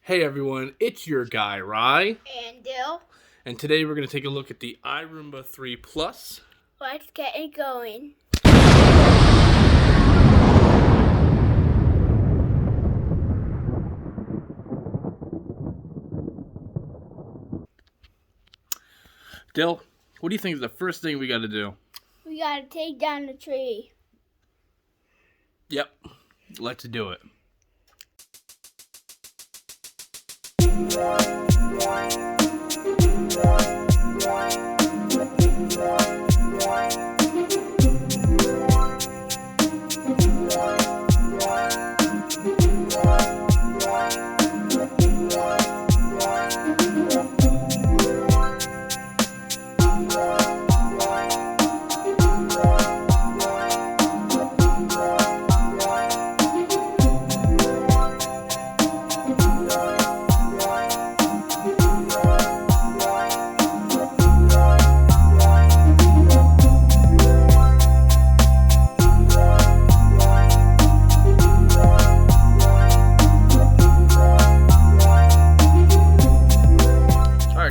Hey everyone, it's your guy Rye, And Dill, and today we're going to take a look at the Roomba 3 Plus. let's get it going. Dill, what do you think is the first thing we got to do? We gotta take down the tree. Yep, let's do it.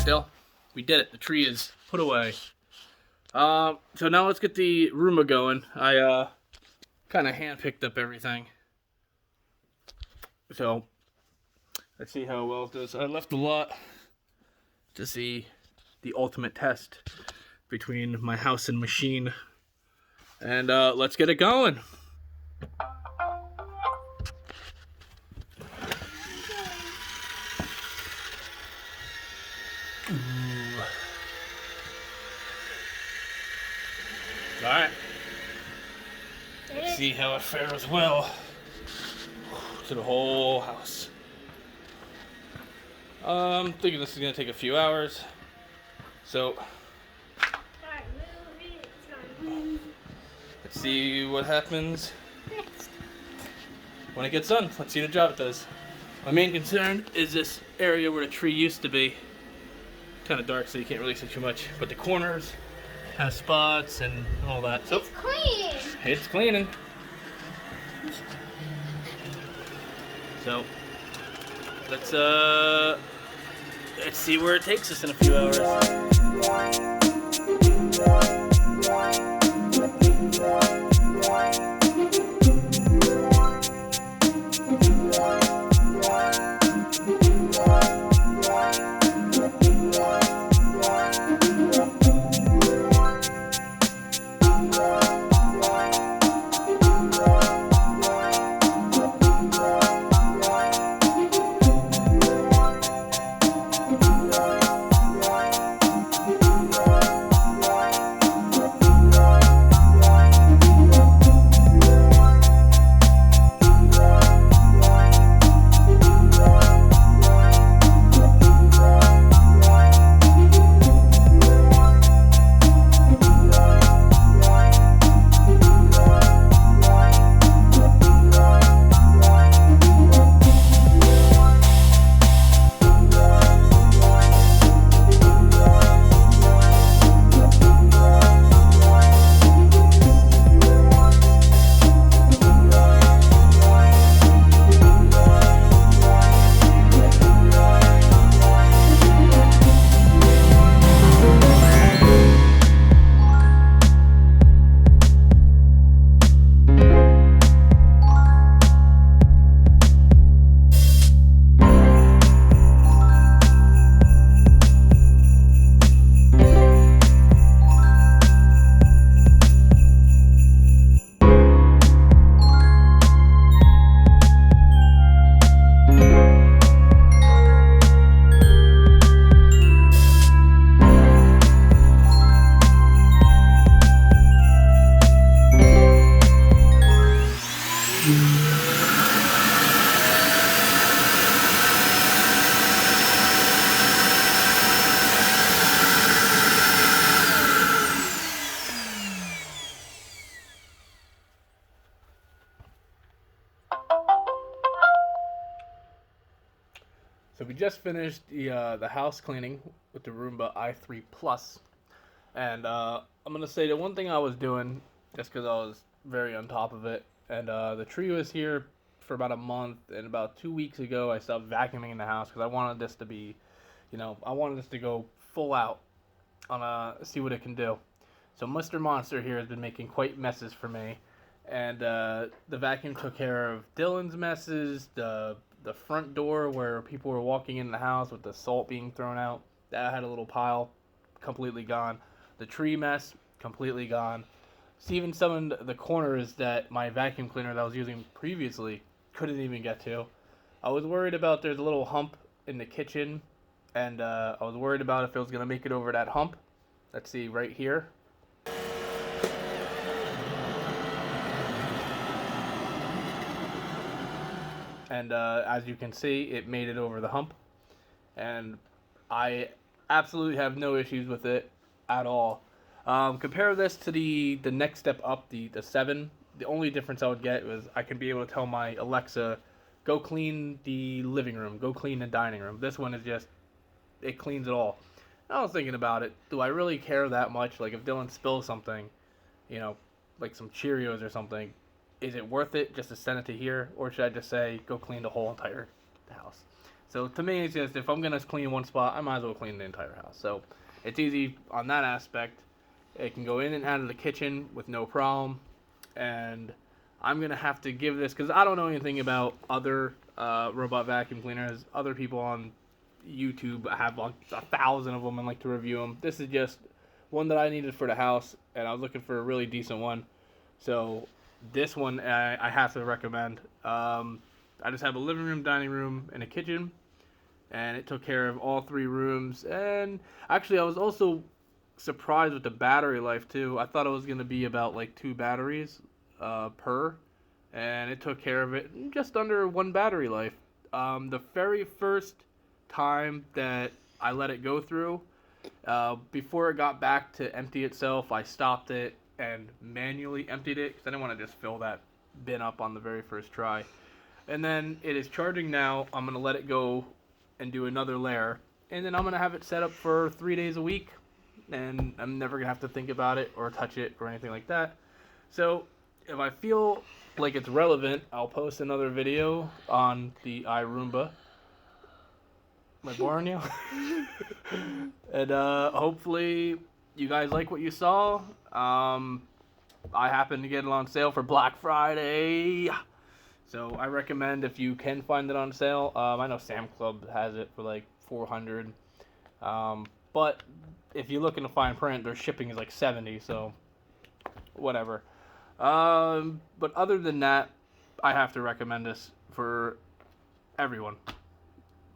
Dill, we did it. The tree is put away. So now let's get the Roomba going. I kind of hand-picked up everything. So let's see how well it does. I left a lot to see the ultimate test between my house and machine. And let's get it going. Alright. Let's see how it fares well to the whole house. I'm thinking this is going to take a few hours. So, let's see what happens when it gets done. Let's see the job it does. My main concern is this area where the tree used to be. Kind of dark, so you can't really see too much. But the corners have spots and all that. So It's clean. it's cleaning. So let's see where it takes us in a few hours. So we just finished the house cleaning with the Roomba i3 Plus, and I'm gonna say the one thing I was doing just because I was very on top of it, and the tree was here for about a month, and about 2 weeks ago I stopped vacuuming in the house because I wanted this to be, I wanted this to go full out on see what it can do. So Mr. Monster here has been making quite messes for me, and the vacuum took care of Dylan's messes, the front door where people were walking in the house with the salt being thrown out, that had a little pile, completely gone. The tree mess, completely gone. See, even some of the corners that my vacuum cleaner that I was using previously couldn't even get to. I was worried about there's a little hump in the kitchen, and I was worried about if it was going to make it over that hump. Let's see, right here. And as you can see, it made it over the hump. And I absolutely have no issues with it at all. Compare this to the next step up, the 7. The only difference I would get was I can be able to tell my Alexa, go clean the living room, go clean the dining room. This one is just, it cleans it all. I was thinking about it. Do I really care that much? Like if Dylan spills something, like some Cheerios or something, is it worth it just to send it to here? Or should I just say, go clean the whole entire house? So to me, it's just, if I'm going to clean one spot, I might as well clean the entire house. So it's easy on that aspect. It can go in and out of the kitchen with no problem. And I'm going to have to give this, because I don't know anything about other robot vacuum cleaners. Other people on YouTube have like 1,000 of them and like to review them. This is just one that I needed for the house, and I was looking for a really decent one. So this one I have to recommend. I just have a living room, dining room, and a kitchen, and it took care of all 3 rooms. And actually, I was also surprised with the battery life too. I thought it was going to be about like 2 batteries per, and it took care of it in just under 1 battery life. The very first time that I let it go through, before it got back to empty itself, I stopped it and manually emptied it because I didn't want to just fill that bin up on the very first try. And then it is charging now. I'm going to let it go and do another layer, and then I'm going to have it set up for 3 days a week, and I'm never going to have to think about it or touch it or anything like that. So if I feel like it's relevant, I'll post another video on the Roomba. Am I boring you? And hopefully you guys like what you saw. I happened to get it on sale for Black Friday, so I recommend if you can find it on sale. I know Sam Club has it for like $400, but if you look in the fine print, their shipping is like $70, so whatever. But other than that, I have to recommend this for everyone.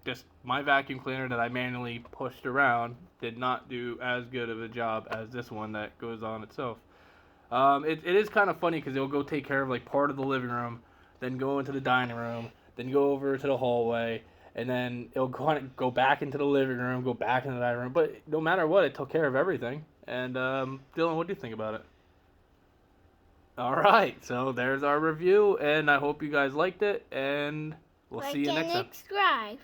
Just my vacuum cleaner that I manually pushed around did not do as good of a job as this one that goes on itself. It is kind of funny because it'll go take care of like part of the living room, then go into the dining room, then go over to the hallway, and then it'll go back into the living room, go back into the dining room. But no matter what, it took care of everything. And Dylan, what do you think about it? All right, so there's our review, and I hope you guys liked it, and we'll see you next time. Subscribe.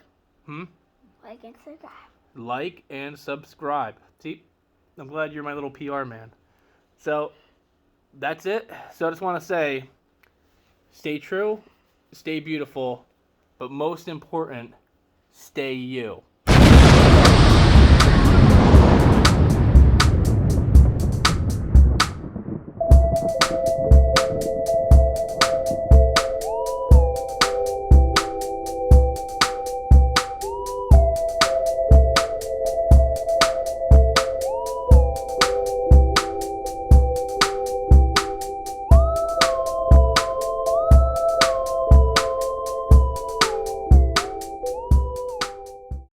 Like and subscribe. See, I'm glad you're my little PR man. So that's it. So I just want to say, stay true, stay beautiful, but most important, stay you.